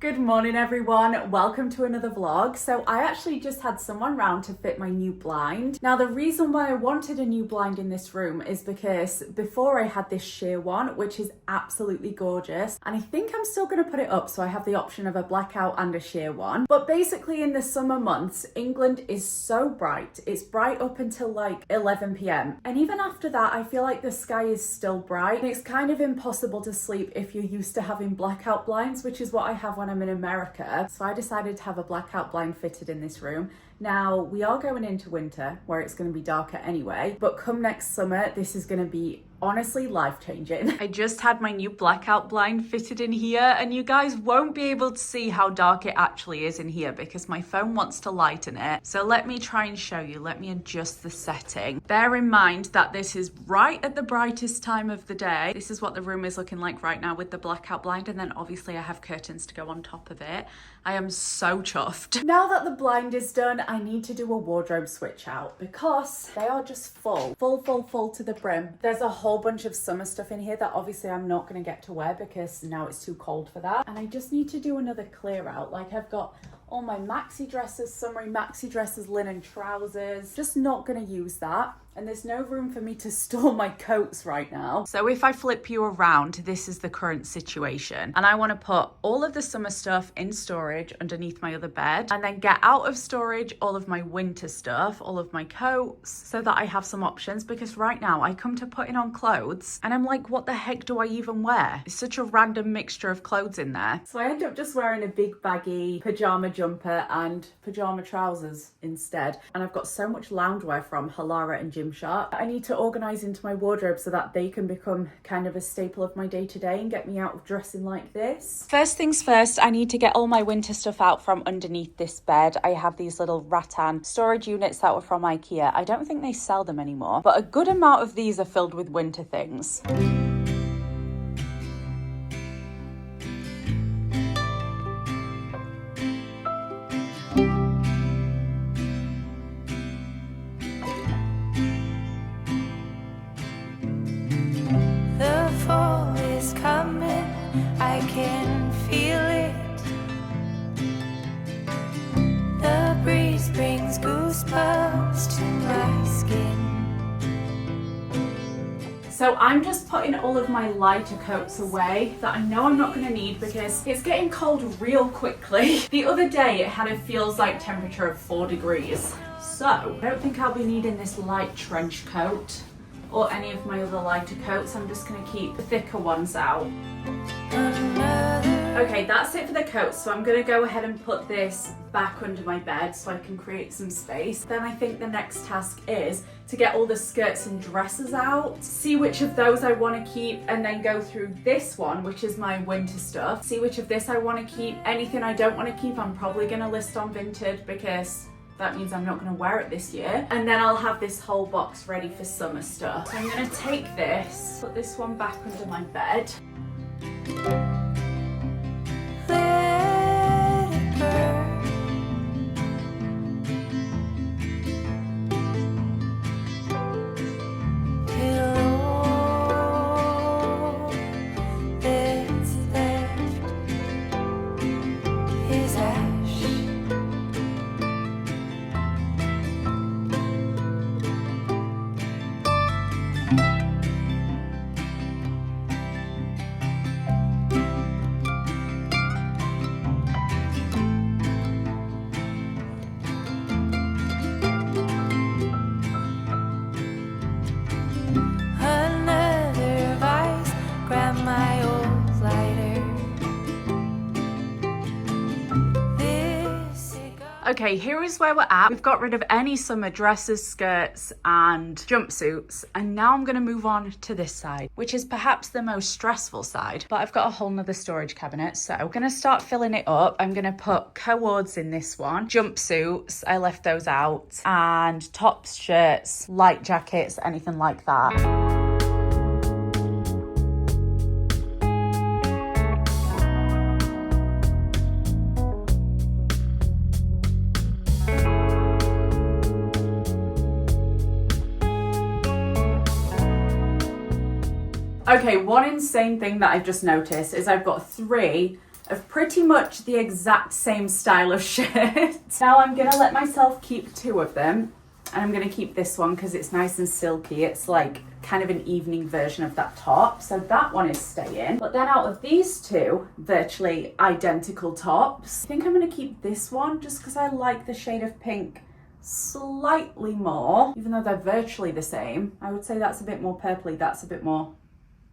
Good morning everyone, welcome to another vlog. So I actually just had someone round to fit my new blind. Now the reason why I wanted a new blind in this room is because before I had this sheer one, which is absolutely gorgeous, and I think I'm still going to put it up so I have the option of a blackout and a sheer one. But basically in the summer months, England is so bright. It's bright up until like 11 p.m. And even after that, I feel like the sky is still bright. And it's kind of impossible to sleep if you're used to having blackout blinds, which is what I have when I'm in America. So I decided to have a blackout blind fitted in this room. Now we are going into winter where it's going to be darker anyway, but come next summer this is going to be honestly life-changing. I just had my new blackout blind fitted in here and you guys won't be able to see how dark it actually is in here because my phone wants to lighten it. So let me try and show you. Let me adjust the setting. Bear in mind that this is right at the brightest time of the day. This is what the room is looking like right now with the blackout blind, and then obviously I have curtains to go on top of it. I am so chuffed. Now that the blind is done, I need to do a wardrobe switch out because they are just full to the brim. There's a whole bunch of summer stuff in here that obviously I'm not going to get to wear because now it's too cold for that. And I just need to do another clear out. Like I've got all my maxi dresses, summery maxi dresses, linen trousers. Just not going to use that. And there's no room for me to store my coats right now. So if I flip you around, this is the current situation. And I want to put all of the summer stuff in storage underneath my other bed and then get out of storage all of my winter stuff, all of my coats, so that I have some options, because right now I come to putting on clothes and I'm like, what the heck do I even wear? It's such a random mixture of clothes in there. So I end up just wearing a big baggy pajama jumper and pajama trousers instead. And I've got so much loungewear from Halara and Gymshark. I need to organise into my wardrobe so that they can become kind of a staple of my day-to-day and get me out of dressing like this. First things first, I need to get all my winter stuff out from underneath this bed. I have these little rattan storage units that were from IKEA. I don't think they sell them anymore, but a good amount of these are filled with winter things. I can feel it. The breeze brings goosebumps to my skin. So I'm just putting all of my lighter coats away that I know I'm not going to need because it's getting cold real quickly. The other day it had a feels like temperature of 4 degrees. So I don't think I'll be needing this light trench coat or any of my other lighter coats. I'm just going to keep the thicker ones out. Okay, that's it for the coats, so I'm going to go ahead and put this back under my bed so I can create some space. Then I think the next task is to get all the skirts and dresses out, see which of those I want to keep, and then go through this one, which is my winter stuff, see which of this I want to keep. Anything I don't want to keep, I'm probably going to list on Vinted because that means I'm not going to wear it this year. And then I'll have this whole box ready for summer stuff. So I'm going to take this, put this one back under my bed. Let it burn. Till all that's left is ash. Another vice, grab my old lighter. This cigar. Okay, here is where we're at. We've got rid of any summer dresses, skirts and jumpsuits, and now I'm going to move on to this side, which is perhaps the most stressful side, but I've got a whole nother storage cabinet. So I'm going to start filling it up. I'm going to put co-ords in this one, jumpsuits, I left those out, and tops, shirts, light jackets, anything like that. Okay, one insane thing that I've just noticed is I've got 3 of pretty much the exact same style of shirt. Now I'm gonna let myself keep 2 of them, and I'm gonna keep this one because it's nice and silky. It's like kind of an evening version of that top, so that one is staying. But then out of these 2 virtually identical tops, I think I'm gonna keep this one just because I like the shade of pink slightly more, even though they're virtually the same. I would say that's a bit more purpley, that's a bit more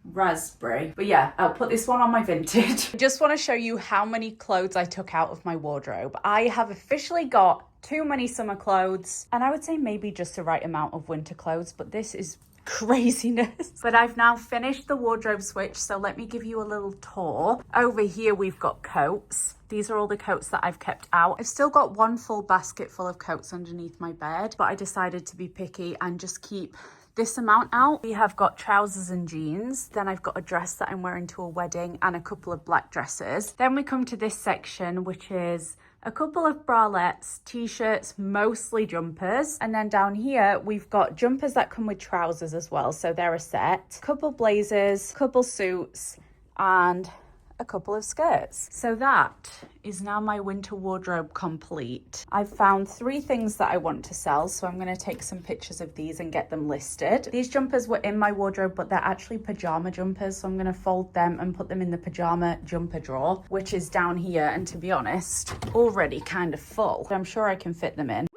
raspberry. But yeah, I'll put this one on my vintage. I just want to show you how many clothes I took out of my wardrobe. I have officially got too many summer clothes, and I would say maybe just the right amount of winter clothes, but this is craziness. But I've now finished the wardrobe switch, so let me give you a little tour. Over here we've got coats. These are all the coats that I've kept out. I've still got one full basket full of coats underneath my bed, but I decided to be picky and just keep this amount out. We have got trousers and jeans. Then I've got a dress that I'm wearing to a wedding and a couple of black dresses. Then we come to this section, which is a couple of bralettes, t-shirts, mostly jumpers. And then down here, we've got jumpers that come with trousers as well. So they're a set. Couple blazers, couple suits, and a couple of skirts. So that is now my winter wardrobe complete. I've found 3 things that I want to sell, so I'm going to take some pictures of these and get them listed. These jumpers were in my wardrobe, but they're actually pajama jumpers, so I'm going to fold them and put them in the pajama jumper drawer, which is down here, and to be honest, already kind of full. I'm sure I can fit them in.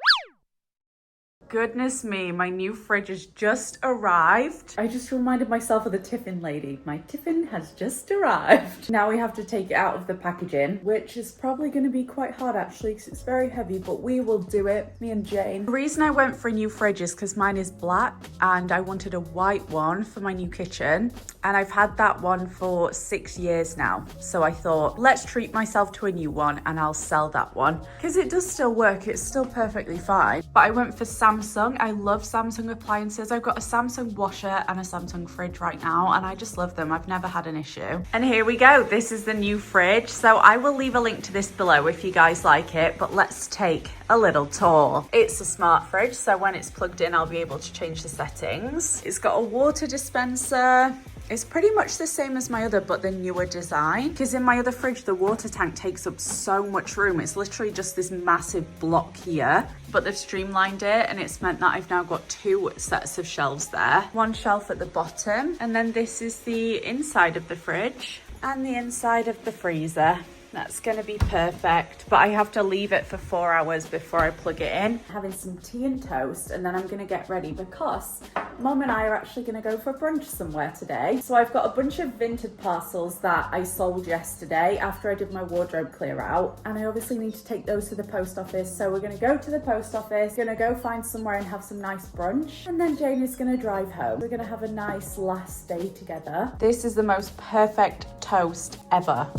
Goodness me, my new fridge has just arrived. I just reminded myself of the tiffin lady. My tiffin has just arrived. Now we have to take it out of the packaging, which is probably going to be quite hard actually because it's very heavy, but we will do it, me and Jane. The reason I went for a new fridge is because mine is black and I wanted a white one for my new kitchen. And I've had that one for 6 years now. So I thought, let's treat myself to a new one and I'll sell that one. Because it does still work, it's still perfectly fine. But I went for Samsung. I love Samsung appliances. I've got a Samsung washer and a Samsung fridge right now, and I just love them. I've never had an issue. And here we go. This is the new fridge. So I will leave a link to this below if you guys like it, but let's take a little tour. It's a smart fridge, so when it's plugged in, I'll be able to change the settings. It's got a water dispenser. It's pretty much the same as my other, but the newer design. Because in my other fridge, the water tank takes up so much room. It's literally just this massive block here. But they've streamlined it, and it's meant that I've now got 2 sets of shelves there. One shelf at the bottom, and then this is the inside of the fridge and the inside of the freezer. That's gonna be perfect, but I have to leave it for 4 hours before I plug it in. Having some tea and toast, and then I'm gonna get ready because Mum and I are actually gonna go for brunch somewhere today. So I've got a bunch of vintage parcels that I sold yesterday after I did my wardrobe clear out, and I obviously need to take those to the post office. So we're gonna go to the post office, gonna go find somewhere and have some nice brunch, and then Jane is gonna drive home. We're gonna have a nice last day together. This is the most perfect toast ever.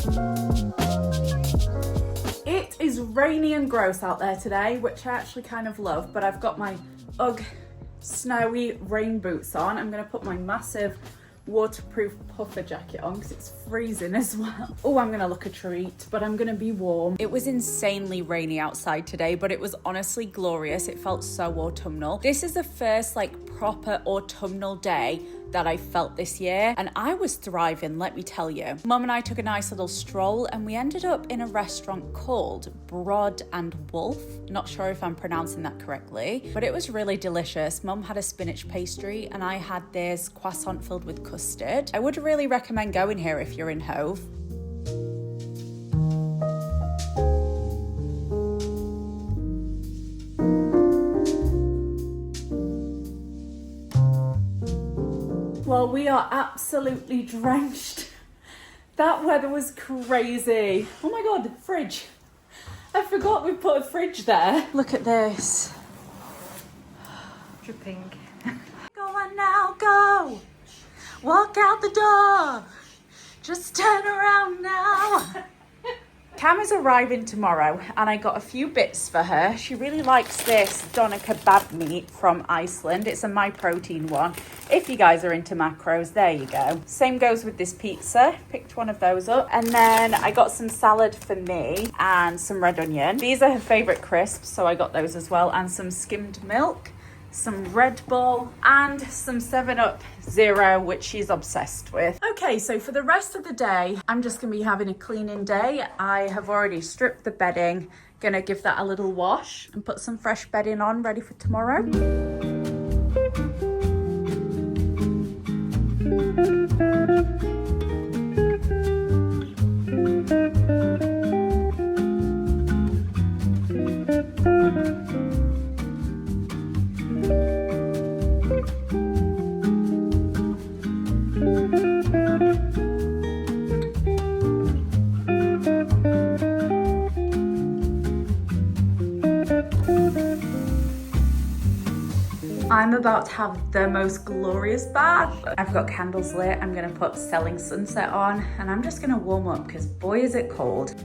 It is rainy and gross out there today, which I actually kind of love, but I've got my UGG snowy rain boots on. I'm going to put my massive waterproof puffer jacket on because it's freezing as well. Oh, I'm going to look a treat, but I'm going to be warm. It was insanely rainy outside today, but it was honestly glorious. It felt so autumnal. This is the first proper autumnal day that I felt this year, and I was thriving, let me tell you. Mum and I took a nice little stroll, and we ended up in a restaurant called Broad and Wolf. Not sure if I'm pronouncing that correctly, but it was really delicious. Mum had a spinach pastry, and I had this croissant filled with custard. I would really recommend going here if you're in Hove. Well, we are absolutely drenched. That weather was crazy. Oh my God, fridge. I forgot we put a fridge there. Look at this. Dripping. Go on now, go. Walk out the door. Just turn around now. Cam is arriving tomorrow, and I got a few bits for her. She really likes this doner kebab meat from Iceland. It's a My Protein one. If you guys are into macros, there you go. Same goes with this pizza. Picked one of those up. And then I got some salad for me and some red onion. These are her favorite crisps, so I got those as well, and some skimmed milk. some Red Bull, and some 7-Up Zero, which she's obsessed with. Okay, so for the rest of the day, I'm just gonna be having a cleaning day. I have already stripped the bedding, gonna give that a little wash and put some fresh bedding on, ready for tomorrow. I'm about to have the most glorious bath. I've got candles lit, I'm gonna put Selling Sunset on, and I'm just gonna warm up because boy is it cold.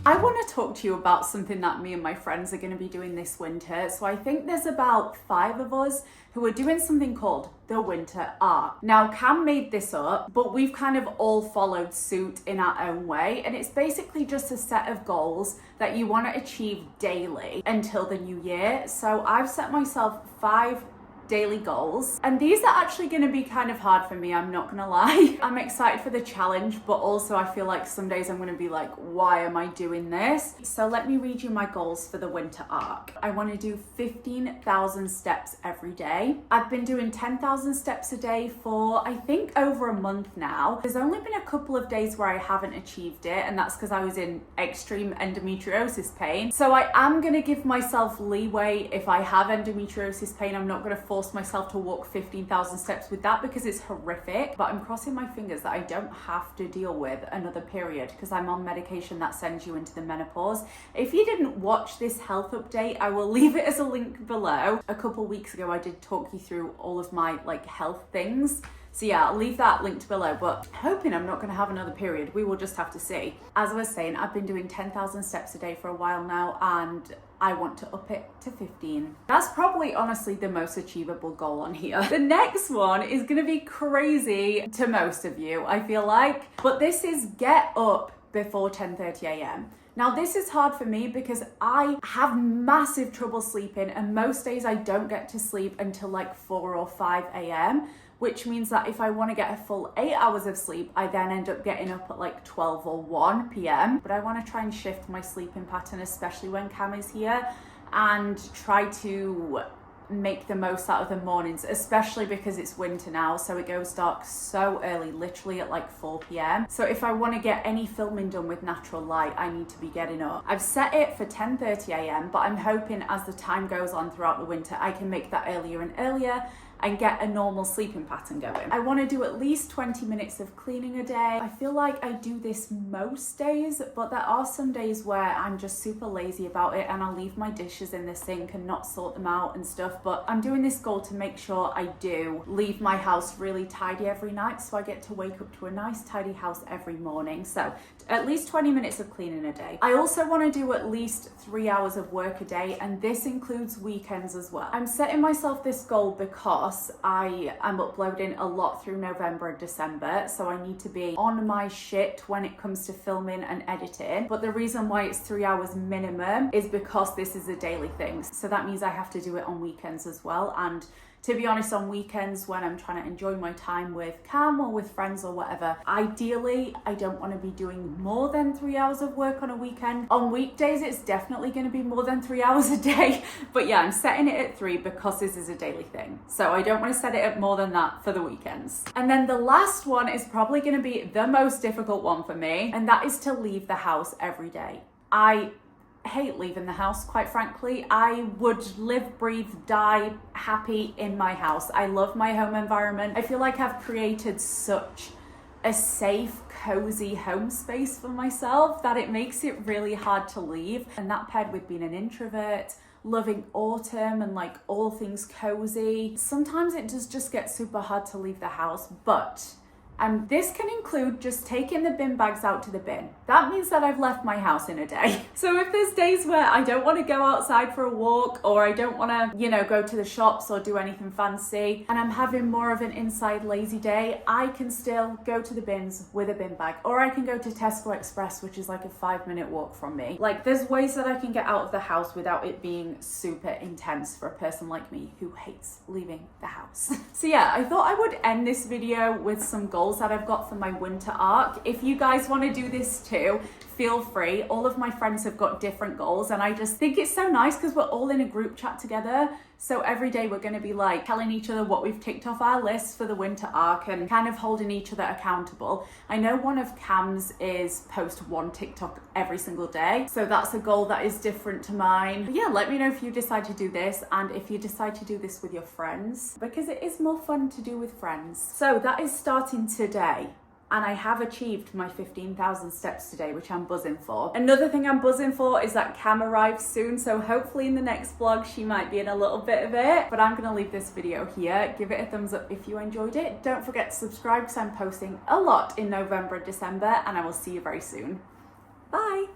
I want to talk to you about something that me and my friends are going to be doing this winter. So I think there's about 5 of us who are doing something called the winter arc. Now, Cam made this up, but we've kind of all followed suit in our own way. And it's basically just a set of goals that you want to achieve daily until the new year. So I've set myself 5 daily goals, and these are actually going to be kind of hard for me, I'm not gonna lie. I'm excited for the challenge, but also I feel like some days I'm going to be like, why am I doing this? So let me read you my goals for the winter arc. I want to do 15,000 steps every day. I've been doing 10,000 steps a day for I think over a month now. There's only been a couple of days where I haven't achieved it, and that's because I was in extreme endometriosis pain. So I am going to give myself leeway if I have endometriosis pain. I'm not going to force myself to walk 15,000 steps with that because it's horrific, but I'm crossing my fingers that I don't have to deal with another period because I'm on medication that sends you into the menopause. If you didn't watch this health update, I will leave it as a link below. A couple weeks ago I did talk you through all of my health things. So yeah, I'll leave that linked below, but hoping I'm not going to have another period. We will just have to see. As I was saying, I've been doing 10,000 steps a day for a while now, and I want to up it to 15. That's probably honestly the most achievable goal on here. The next one is going to be crazy to most of you, I feel like, but this is get up before 10:30 a.m. Now this is hard for me because I have massive trouble sleeping, and most days I don't get to sleep until like 4 or 5 a.m. which means that if I want to get a full 8 hours of sleep, I then end up getting up at like 12 or 1 p.m. But I want to try and shift my sleeping pattern, especially when Cam is here, and try to make the most out of the mornings, especially because it's winter now, so it goes dark so early, literally at like 4 p.m. So if I want to get any filming done with natural light, I need to be getting up. I've set it for 10:30 a.m, but I'm hoping as the time goes on throughout the winter, I can make that earlier and earlier and get a normal sleeping pattern going. I want to do at least 20 minutes of cleaning a day. I feel like I do this most days, but there are some days where I'm just super lazy about it and I'll leave my dishes in the sink and not sort them out and stuff. But I'm doing this goal to make sure I do leave my house really tidy every night, so I get to wake up to a nice tidy house every morning. So at least 20 minutes of cleaning a day. I also want to do at least 3 hours of work a day, and this includes weekends as well. I'm setting myself this goal because I am uploading a lot through November and December, so I need to be on my shit when it comes to filming and editing. But the reason why it's 3 hours minimum is because this is a daily thing. So that means I have to do it on weekends as well. And to be honest, on weekends when I'm trying to enjoy my time with Cam or with friends or whatever, ideally, I don't want to be doing more than 3 hours of work on a weekend. On weekdays, it's definitely going to be more than 3 hours a day. But yeah, I'm setting it at 3 because this is a daily thing. So I don't want to set it at more than that for the weekends. And then the last one is probably going to be the most difficult one for me, and that is to leave the house every day. I hate leaving the house, quite frankly. I would live, breathe, die happy in my house. I love my home environment. I feel like I've created such a safe, cozy home space for myself that it makes it really hard to leave. And that paired with being an introvert, loving autumn and like all things cozy, sometimes it does just get super hard to leave the house. But And this can include just taking the bin bags out to the bin. That means that I've left my house in a day. So if there's days where I don't want to go outside for a walk, or I don't want to, go to the shops or do anything fancy, and I'm having more of an inside lazy day, I can still go to the bins with a bin bag. Or I can go to Tesco Express, which is like a 5-minute walk from me. Like, there's ways that I can get out of the house without it being super intense for a person like me who hates leaving the house. So yeah, I thought I would end this video with some goals that I've got for my winter arc. If you guys want to do this too, feel free. All of my friends have got different goals, and I just think it's so nice because we're all in a group chat together. So every day we're going to be like telling each other what we've ticked off our list for the winter arc and kind of holding each other accountable. I know one of Cam's is post 1 TikTok every single day. So that's a goal that is different to mine. But yeah, let me know if you decide to do this, and if you decide to do this with your friends, because it is more fun to do with friends. So that is starting today. And I have achieved my 15,000 steps today, which I'm buzzing for. Another thing I'm buzzing for is that Cam arrives soon, so hopefully in the next vlog she might be in a little bit of it. But I'm gonna leave this video here. Give it a thumbs up if you enjoyed it. Don't forget to subscribe because I'm posting a lot in November and December, and I will see you very soon. Bye!